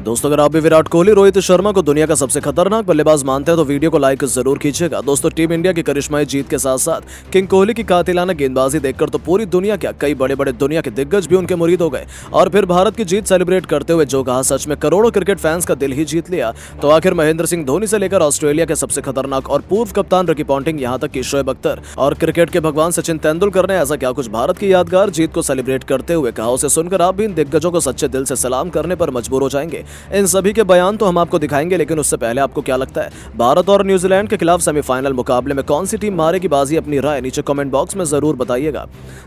दोस्तों, अगर आप भी विराट कोहली, रोहित शर्मा को दुनिया का सबसे खतरनाक बल्लेबाज मानते हैं तो वीडियो को लाइक जरूर कीजिएगा। दोस्तों, टीम इंडिया की करिश्माई जीत के साथ साथ किंग कोहली की कातिलाना गेंदबाजी देखकर तो पूरी दुनिया क्या कई बड़े बड़े दुनिया के दिग्गज भी उनके मुरीद हो गए और फिर भारत की जीत सेलिब्रेट करते हुए जो कहा सच में करोड़ों क्रिकेट फैंस का दिल ही जीत लिया। तो आखिर महेंद्र सिंह धोनी से लेकर ऑस्ट्रेलिया के सबसे खतरनाक और पूर्व कप्तान रिकी पॉन्टिंग यहाँ तक कि शोएब अख्तर और क्रिकेट के भगवान सचिन तेंदुलकर ने ऐसा क्या कुछ भारत की यादगार जीत को सेलिब्रेट करते हुए कहा, उसे सुनकर आप भी इन दिग्गजों को सच्चे दिल से सलाम करने पर मजबूर हो जाएंगे। इन सभी के बयान तो हम आपको दिखाएंगे, लेकिन उससे पहले आपको क्या लगता है भारत और न्यूजीलैंड के खिलाफ सेमीफाइनल मुकाबले में कौन सी टीम मारेगी बाजी? अपनी राय नीचे कमेंट बॉक्स में जरूर बताइएगा।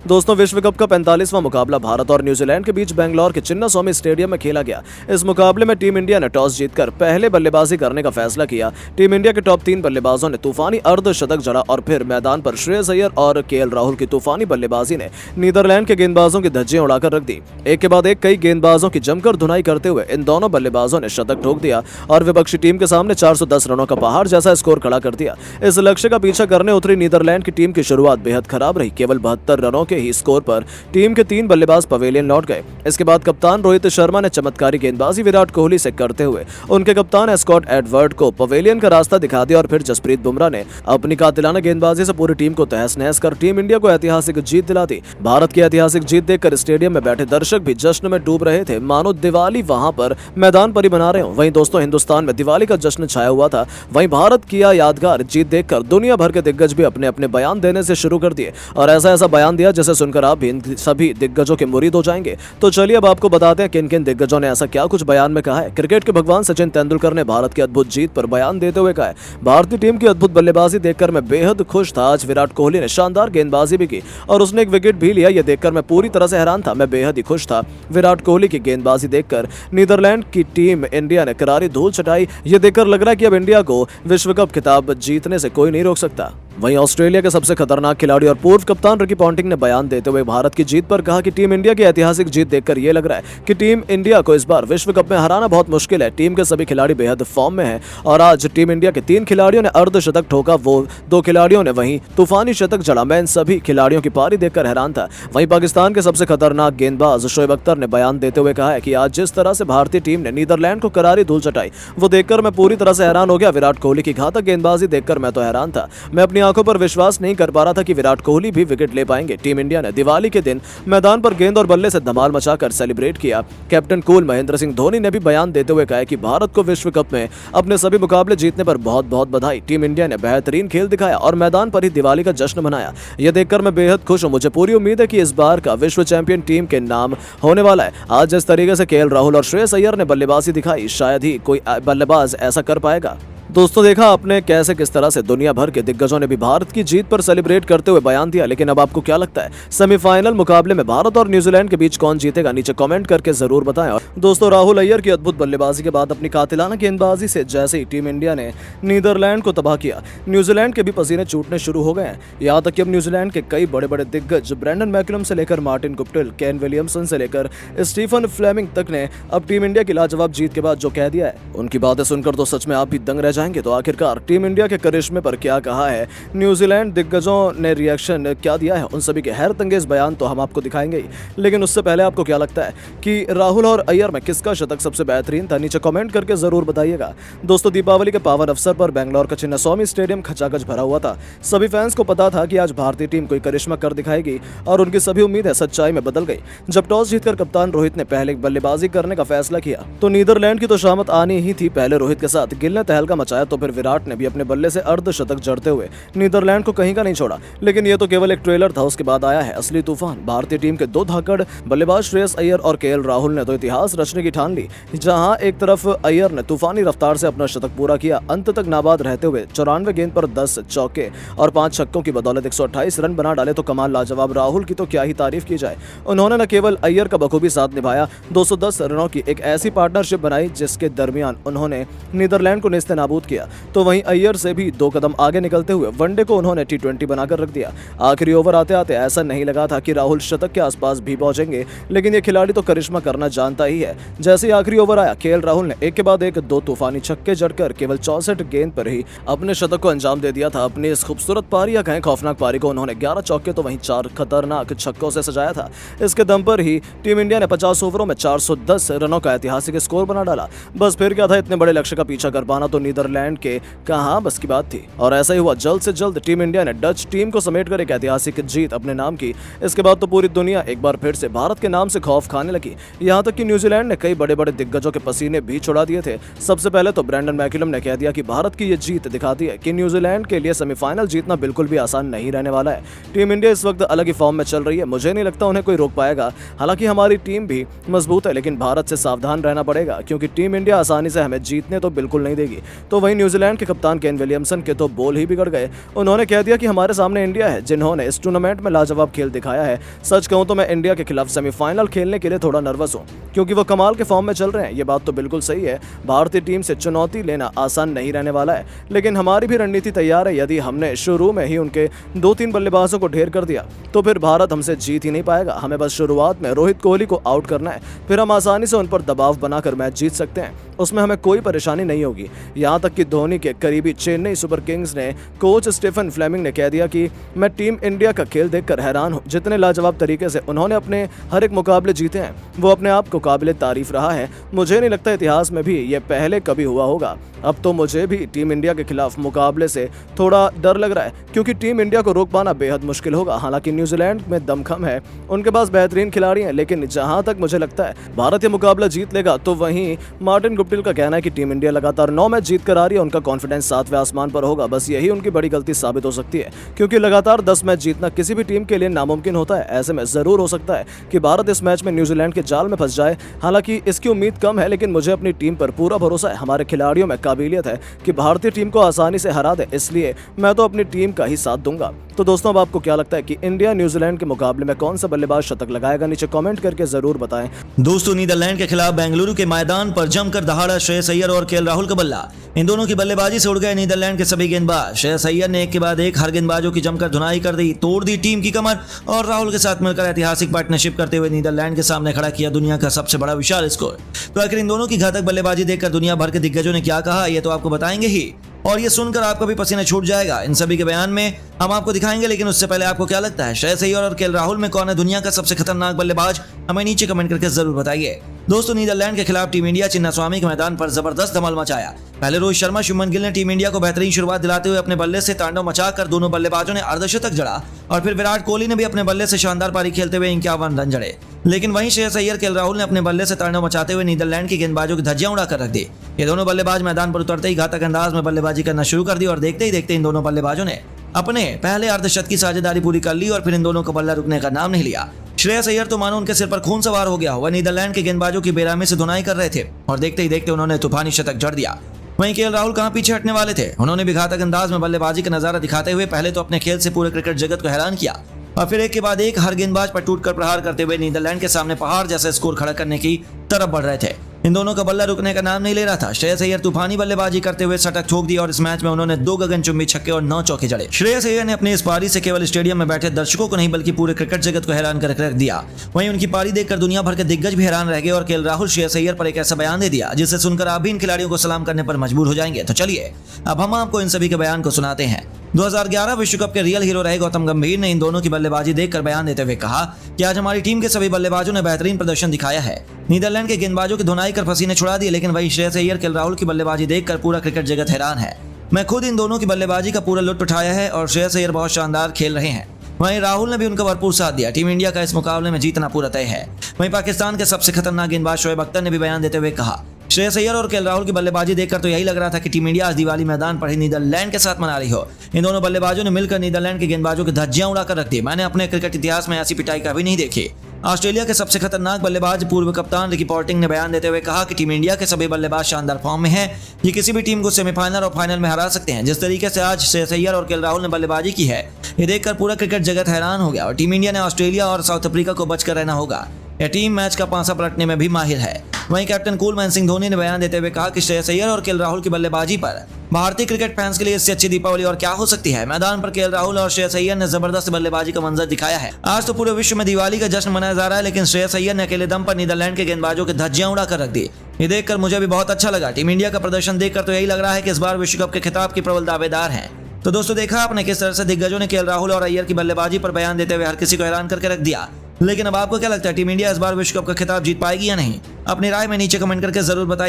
दोस्तों, विश्व कप का 45वां मुकाबला भारत और न्यूजीलैंड के बीच बेंगलोर के चिन्नास्वामी स्टेडियम में खेला गया। इस मुकाबले में टीम इंडिया ने टॉस जीतकर पहले बल्लेबाजी करने का फैसला किया। टीम इंडिया के टॉप 3 बल्लेबाजों ने तूफानी अर्धशतक जड़ा और फिर मैदान पर श्रेयस अय्यर और केएल राहुल की तूफानी बल्लेबाजी ने नीदरलैंड के गेंदबाजों की धज्जियां उड़ाकर रख दी। एक के बाद एक कई गेंदबाजों की जमकर धुनाई करते हुए इन दोनों बल्लेबाजों ने शतक ठोक दिया और विपक्षी टीम के सामने 410 रनों का पहाड़ जैसा स्कोर खड़ा कर दिया। इस लक्ष्य का पीछा करने उतरी नीदरलैंड की टीम की शुरुआत बेहद खराब रही। केवल 72 रनों के ही स्कोर पर टीम के 3 बल्लेबाज पवेलियन लौट गए। इसके बाद कप्तान रोहित शर्मा ने चमत्कारी गेंदबाजी विराट कोहली से करते हुए उनके कप्तान स्कॉट एडवर्ड को पवेलियन का रास्ता दिखा दिया और फिर जसप्रीत बुमराह ने अपनी कातिलाना गेंदबाजी से पूरी टीम को तहस नहस कर टीम इंडिया को ऐतिहासिक जीत दिला दी। भारत की ऐतिहासिक जीत देखकर स्टेडियम में बैठे दर्शक भी जश्न में डूब रहे थे, मानो दिवाली वहां पर मैदान पर ही मना रहे हो। वहीं दोस्तों, हिंदुस्तान में दिवाली का जश्न छाया हुआ था। वहीं भारत की यादगार जीत देखकर दुनिया भर के दिग्गज भी अपने अपने बयान देने से शुरू कर दिए और ऐसा बयान दिया जिसे सुनकर आप भी इन सभी दिग्गजों के मुरीद हो जाएंगे। तो चलिए अब आपको बताते हैं किन किन दिग्गजों ने ऐसा क्या कुछ बयान में कहा है। क्रिकेट के भगवान सचिन तेंदुलकर ने भारत की अद्भुत जीत पर बयान देते हुए कहा है, भारतीय टीम की अद्भुत बल्लेबाजी देखकर मैं बेहद खुश था। आज विराट कोहली ने शानदार गेंदबाजी भी की और उसने एक विकेट भी लिया। यह देखकर मैं पूरी तरह से हैरान था। मैं बेहद ही खुश था। विराट कोहली की गेंदबाजी देखकर नीदरलैंड की टीम इंडिया ने करारी धूल चटाई। यह देखकर लग रहा है कि अब इंडिया को विश्व कप खिताब जीतने से कोई नहीं रोक सकता। वहीं ऑस्ट्रेलिया के सबसे खतरनाक खिलाड़ी और पूर्व कप्तान रिकी पॉन्टिंग ने बयान देते हुए भारत की जीत पर कहा कि टीम इंडिया की ऐतिहासिक जीत देखकर यह लग रहा है कि टीम इंडिया को इस बार विश्व कप में हराना बहुत मुश्किल है। टीम के सभी खिलाड़ी बेहद फॉर्म में हैं और आज टीम इंडिया के 3 खिलाड़ियों ने अर्धशतक ठोका, वो 2 खिलाड़ियों ने वहीं तूफानी शतक जड़ा। मैं इन सभी खिलाड़ियों की पारी देखकर हैरान था। वहीं पाकिस्तान के सबसे खतरनाक गेंदबाज शोएब अख्तर ने बयान देते हुए कहा है कि आज जिस तरह से भारतीय टीम ने नीदरलैंड को करारी धूल चटाई, वो देखकर मैं पूरी तरह से हैरान हो गया। विराट कोहली की घातक गेंदबाजी देखकर मैं तो हैरान था। मैं अपनी आंखों पर विश्वास नहीं कर पा रहा था कि विराट कोहली भी विकेट ले पाएंगे। टीम इंडिया ने दिवाली के दिन मैदान पर गेंद और बल्ले से धमाल मचाकर सेलिब्रेट किया। कैप्टन कूल महेंद्र सिंह धोनी ने भी बयान देते हुए कहा कि भारत को विश्व कप में अपने सभी मुकाबले जीतने पर बहुत बहुत बधाई। टीम इंडिया ने बेहतरीन खेल दिखाया और मैदान पर ही दिवाली का जश्न मनाया। यह देखकर मैं बेहद खुश हूं। मुझे पूरी उम्मीद है कि इस बार का विश्व चैंपियन टीम के नाम होने वाला है। आज जिस तरीके से केएल राहुल और श्रेयस अय्यर ने बल्लेबाजी दिखाई, शायद ही कोई बल्लेबाज ऐसा कर पाएगा। दोस्तों, देखा आपने कैसे किस तरह से दुनिया भर के दिग्गजों ने भी भारत की जीत पर सेलिब्रेट करते हुए बयान दिया। लेकिन अब आपको क्या लगता है सेमीफाइनल मुकाबले में भारत और न्यूजीलैंड के बीच कौन जीतेगा? नीचे कमेंट करके जरूर बताएं। और दोस्तों, राहुल अय्यर की अद्भुत बल्लेबाजी के बाद अपनी कातिलाना गेंदबाजी से जैसे ही टीम इंडिया ने नीदरलैंड को तबाह किया, न्यूजीलैंड के भी पसीने छूटने शुरू हो गए हैं। यहाँ तक कि अब न्यूजीलैंड के कई बड़े बड़े दिग्गज ब्रेंडन मैकलम से लेकर मार्टिन गुप्टिल, केन विलियमसन से लेकर स्टीफन फ्लेमिंग तक ने अब टीम इंडिया की लाजवाब जीत के बाद जो कह दिया है, उनकी बातें सुनकर तो सच में आप भी दंग रह जाएंगे। तो आखिरकार टीम इंडिया के करिश्मे पर क्या कहा है, न्यूजीलैंड दिग्गजों ने रिएक्शन क्या दिया है, उन सभी के हैरत अंगेज बयान तो हम आपको दिखाएंगे ही। लेकिन उससे पहले आपको क्या लगता है कि राहुल और अय्यर में किसका शतक सबसे बेहतरीन था? नीचे कमेंट करके जरूर बताइएगा। दोस्तों, दीपावली के पावन अवसर पर बेंगलोर का चिन्नास्वामी स्टेडियम खचाखच भरा हुआ था। सभी फैंस को पता था कि आज भारतीय टीम कोई करिश्मा कर दिखाएगी और उनकी सभी उम्मीदें सच्चाई में बदल गई। जब टॉस जीतकर कप्तान रोहित ने पहले बल्लेबाजी करने का फैसला किया तो नीदरलैंड की तो शामत आनी ही थी। पहले रोहित के साथ गिल ने तहलका मचाया तो फिर विराट ने भी अपने बल्ले से अर्धशतक जड़ते हुए नीदरलैंड को कहीं का नहीं छोड़ा। लेकिन यह तो केवल एक ट्रेलर था, उसके बाद आया है असली तूफान। भारतीय टीम के 2 धाकड़ बल्लेबाज श्रेयस अय्यर और केएल राहुल ने तो इतिहास रचने की ठान ली। जहां एक तरफ अय्यर ने तूफानी रफ्तार से अपना शतक पूरा किया, अंत तक नाबाद रहते हुए 94 गेंद पर 10 चौके और 5 छक्कों की बदौलत 128 रन बना डाले। तो कमाल लाजवाब राहुल की तो क्या ही तारीफ की जाए। उन्होंने न केवल अय्यर का बखूबी साथ निभाया, 210 रनों की एक ऐसी पार्टनरशिप बनाई जिसके दरमियान उन्होंने नीदरलैंड को नेस्तनाबूद मजबूत किया, तो वहीं अय्यर से भी 2 कदम आगे निकलते हुए वनडे को उन्होंने T20 बनाकर रख दिया। आखिरी ओवर आते आते ऐसा नहीं लगा था कि राहुल शतक के आसपास भी पहुंचेंगे, लेकिन ये खिलाड़ी तो करिश्मा करना जानता ही है। जैसे ही आखिरी ओवर आया, केएल राहुल ने एक के बाद एक 2 तूफानी छक्के जड़कर केवल 64 गेंद पर ही अपने शतक को अंजाम दे दिया था। अपनी इस खूबसूरत पारी या कहें खौफनाक पारी को उन्होंने 11 चौके तो वहीं 4 खतरनाक छक्कों से सजाया था। इसके दम पर ही टीम इंडिया ने 50 ओवरों में 410 रनों का ऐतिहासिक स्कोर बना डाला। बस फिर क्या था, इतने बड़े लक्ष्य का पीछा कर पाना तो नीदरलैंड के कहां बस की बात थी, और ऐसा ही हुआ। जल्द से जल्द टीम इंडिया ने डच टीम को समेटकर एक ऐतिहासिक जीत अपने नाम की। इसके बाद तो पूरी दुनिया एक बार फिर से भारत के नाम से खौफ खाने लगी। यहां तक कि न्यूजीलैंड ने कई बड़े बड़े दिग्गजों के पसीने भी छुड़ा दिए थे। सबसे पहले तो ब्रेंडन मैकुलम ने कह दिया कि भारत की ये जीत दिखाती है कि न्यूजीलैंड के लिए सेमीफाइनल जीतना बिल्कुल भी आसान नहीं रहने वाला है। टीम इंडिया इस वक्त अलग ही फॉर्म में चल रही है, मुझे नहीं लगता उन्हें कोई रोक पाएगा। हालांकि हमारी टीम भी मजबूत है, लेकिन भारत से सावधान रहना पड़ेगा, क्योंकि टीम इंडिया आसानी से हमें जीतने तो बिल्कुल नहीं देगी। तो वहीं न्यूजीलैंड के कप्तान केन विलियमसन के तो बोल ही बिगड़ गए। उन्होंने कह दिया कि हमारे सामने इंडिया है, जिन्होंने इस टूर्नामेंट में लाजवाब खेल दिखाया है। सच कहूं तो मैं इंडिया के खिलाफ सेमीफाइनल खेलने के लिए थोड़ा नर्वस हूं, क्योंकि वो कमाल के फॉर्म में चल रहे हैं। ये बात तो बिल्कुल सही है, भारतीय टीम से चुनौती लेना आसान नहीं रहने वाला है, लेकिन हमारी भी रणनीति तैयार है। यदि हमने शुरू में ही उनके 2-3 बल्लेबाजों को ढेर कर दिया तो फिर भारत हमसे जीत ही नहीं पाएगा। हमें बस शुरुआत में रोहित कोहली को आउट करना है, फिर हम आसानी से उन पर दबाव बनाकर मैच जीत सकते हैं। उसमें हमें कोई परेशानी नहीं होगी। यहां तक कि धोनी के करीबी चेन्नई सुपर किंग्स ने कोच स्टीफन फ्लेमिंग ने कह दिया कि मैं टीम इंडिया का खेल देखकर हैरान हूं। जितने लाजवाब तरीके से उन्होंने अपने हर एक मुकाबले जीते हैं, वो अपने आप को काबिले तारीफ रहा है। मुझे नहीं लगता इतिहास में भी ये पहले कभी हुआ होगा। अब तो मुझे भी टीम इंडिया के खिलाफ मुकाबले से थोड़ा डर लग रहा है, क्योंकि टीम इंडिया को रोक पाना बेहद मुश्किल होगा। हालांकि न्यूजीलैंड में दमखम है, उनके पास बेहतरीन खिलाड़ी हैं, लेकिन जहां तक मुझे लगता है भारत ये मुकाबला जीत लेगा। तो वहीं मार्टिन गुप्टिल का कहना है कि टीम इंडिया लगातार 9 मैच जीत कर आ रही है, उनका कॉन्फिडेंस 7वें आसमान पर होगा। बस यही उनकी बड़ी गलती साबित हो सकती है, क्योंकि लगातार 10 मैच जीतना किसी भी टीम के लिए नामुमकिन होता है। ऐसे में जरूर हो सकता है कि भारत इस मैच में न्यूजीलैंड के जाल में फंस जाए। हालांकि इसकी उम्मीद कम है, लेकिन मुझे अपनी टीम पर पूरा भरोसा है। हमारे खिलाड़ियों में काबिलियत है कि भारतीय टीम को आसानी से हरा दे, इसलिए मैं तो अपनी टीम का ही साथ दूंगा। तो दोस्तों, अब आपको क्या लगता है कि इंडिया न्यूजीलैंड के मुकाबले में कौन सा बल्लेबाज शतक लगाएगा? नीचे कमेंट करके जरूर बताएं। दोस्तों, नीदरलैंड के खिलाफ बेंगलुरु के मैदान पर जमकर दहाड़ा श्रेयस अय्यर और केएल राहुल का बल्ला। इन दोनों की बल्लेबाजी से उड़ गए नीदरलैंड के सभी गेंदबाज। श्रेयस अय्यर ने एक के बाद एक हर गेंदबाजों की जमकर धुनाई कर दी, तोड़ दी टीम की कमर, और राहुल के साथ मिलकर ऐतिहासिक पार्टनरशिप करते हुए नीदरलैंड के सामने खड़ा किया दुनिया का सबसे बड़ा विशाल स्कोर। तो आखिर इन दोनों की घातक बल्लेबाजी देखकर दुनिया भर के दिग्गजों ने क्या कहा, ये तो आपको बताएंगे ही, और ये सुनकर आपका भी पसीना छूट जाएगा। इन सभी के बयान में हम आपको दिखाएंगे, लेकिन उससे पहले आपको क्या लगता है, श्रेयस अय्यर और केएल राहुल में कौन है दुनिया का सबसे खतरनाक बल्लेबाज? हमें नीचे कमेंट करके जरूर बताइए। दोस्तों, नीदरलैंड के खिलाफ टीम इंडिया चिन्नास्वामी के मैदान पर जबरदस्त धमाल मचाया। पहले रोहित शर्मा, शुभमन गिल ने टीम इंडिया को बेहतरीन शुरुआत दिलाते हुए अपने बल्ले से तांडव मचाकर दोनों बल्लेबाजों ने अर्धशतक जड़ा, और फिर विराट कोहली ने भी अपने बल्ले से शानदार पारी खेलते हुए 51 रन जड़े। लेकिन वहीं श्रेयस अय्यर, केएल राहुल ने अपने बल्ले से तांडव मचाते हुए नीदरलैंड की गेंदबाजों की धज्जियां उड़ाकर रख दी। ये दोनों बल्लेबाज मैदान पर उतरते ही घातक अंदाज में बल्लेबाजी करना शुरू कर दी, और देखते ही देखते इन दोनों बल्लेबाजों ने अपने पहले अर्धशतक की साझेदारी पूरी कर ली, और फिर इन दोनों का बल्ला रुकने का नाम नहीं लिया। श्रेयस अय्यर तो मानो उनके सिर पर खून सवार हो गया। वह नीदरलैंड के गेंदबाजों की बेरामी से धुनाई कर रहे थे, और देखते ही देखते उन्होंने तूफानी शतक जड़ दिया। वहीं केएल राहुल कहां पीछे हटने वाले थे, उन्होंने भी घातक अंदाज में बल्लेबाजी का नजारा दिखाते हुए पहले तो अपने खेल से पूरे क्रिकेट जगत को हैरान किया, और फिर एक के बाद एक हर गेंदबाज पर टूटकर प्रहार करते हुए नीदरलैंड के सामने पहाड़ जैसा स्कोर खड़ा करने की तरफ बढ़ रहे थे। इन दोनों का बल्ला रुकने का नाम नहीं ले रहा था। श्रेयस अय्यर तूफानी बल्लेबाजी करते हुए शतक ठोक दी, और इस मैच में उन्होंने 2 गगनचुंबी छक्के और 9 चौके जड़े। श्रेयस अय्यर ने अपनी इस पारी से केवल स्टेडियम में बैठे दर्शकों को नहीं, बल्कि पूरे क्रिकेट जगत को हैरान कर रख दिया। वहीं उनकी पारी देखकर दुनिया भर के दिग्गज भी हैरान रह गए, और केएल राहुल श्रेयस अय्यर पर एक ऐसा बयान दे दिया जिसे सुनकर आप भी इन खिलाड़ियों को सलाम करने पर मजबूर हो जाएंगे। तो चलिए अब हम आपको इन सभी के बयान को सुनाते हैं। 2011 विश्व कप के रियल हीरो रहे गौतम गंभीर ने इन दोनों की बल्लेबाजी देखकर बयान देते हुए कहा कि आज हमारी टीम के सभी बल्लेबाजों ने बेहतरीन प्रदर्शन दिखाया है। नीदरलैंड के गेंदबाजों की धुनाई कर पसीने छुड़ा दिए, लेकिन वही श्रेयस अय्यर, केएल राहुल की बल्लेबाजी देखकर पूरा क्रिकेट जगत हैरान है। मैं खुद इन दोनों की बल्लेबाजी का पूरा लुत्फ उठाया है, और श्रेयस अय्यर बहुत शानदार खेल रहे हैं। वहीं राहुल ने भी उनका भरपूर साथ दिया। टीम इंडिया का इस मुकाबले में जीतना पूरा तय है। वहीं पाकिस्तान के सबसे खतरनाक गेंदबाज शोएब अख्तर ने भी बयान देते हुए कहा, श्रेयस अय्यर और केएल राहुल की बल्लेबाजी देखकर तो यही लग रहा था कि टीम इंडिया आज दिवाली मैदान पर ही नीदरलैंड के साथ मना रही हो। इन दोनों बल्लेबाजों ने मिलकर नीदरलैंड के गेंदबाजों की धज्जियां उड़ाकर रख दी। मैंने अपने क्रिकेट इतिहास में ऐसी पिटाई कभी नहीं देखी। ऑस्ट्रेलिया के सबसे खतरनाक बल्लेबाज पूर्व कप्तान रिकी पॉन्टिंग ने बयान देते हुए कहा कि टीम इंडिया के सभी बल्लेबाज शानदार फॉर्म में हैं। ये किसी भी टीम को सेमीफाइनल और फाइनल में हरा सकते हैं। जिस तरीके से आज श्रेयस अय्यर और केएल राहुल ने बल्लेबाजी की है, ये देखकर पूरा क्रिकेट जगत हैरान हो गया, और टीम इंडिया ने ऑस्ट्रेलिया और साउथ अफ्रीका को बचकर रहना होगा। यह टीम मैच का पांसा पलटने में भी माहिर है। वहीं कैप्टन कूलमैन सिंह धोनी ने बयान देते हुए कहा कि श्रेयस अय्यर और केएल राहुल की बल्लेबाजी पर भारतीय क्रिकेट फैंस के लिए इससे अच्छी दीपावली और क्या हो सकती है। मैदान पर केएल राहुल और श्रेयस अय्यर ने जबरदस्त बल्लेबाजी का मंजर दिखाया है। आज तो पूरे विश्व में दिवाली का जश्न मनाया जा रहा है, लेकिन श्रेयस अय्यर ने अकेले दम पर नीदरलैंड के गेंदबाजों के धज्जियां उड़ा कर रख दी। ये देखकर मुझे भी बहुत अच्छा लगा। टीम इंडिया का प्रदर्शन देखकर तो यही लग रहा है कि इस बार विश्व कप के खिताब की प्रबल दावेदार हैं। तो दोस्तों, देखा आपने किस तरह से दिग्गजों ने केएल राहुल और अय्यर की बल्लेबाजी पर बयान देते हुए हर किसी को हैरान करके रख दिया। लेकिन अब आपको क्या लगता है, टीम इंडिया इस बार विश्व कप का खिताब जीत पाएगी या नहीं? अपनी राय में नीचे कमेंट करके जरूर बताइए।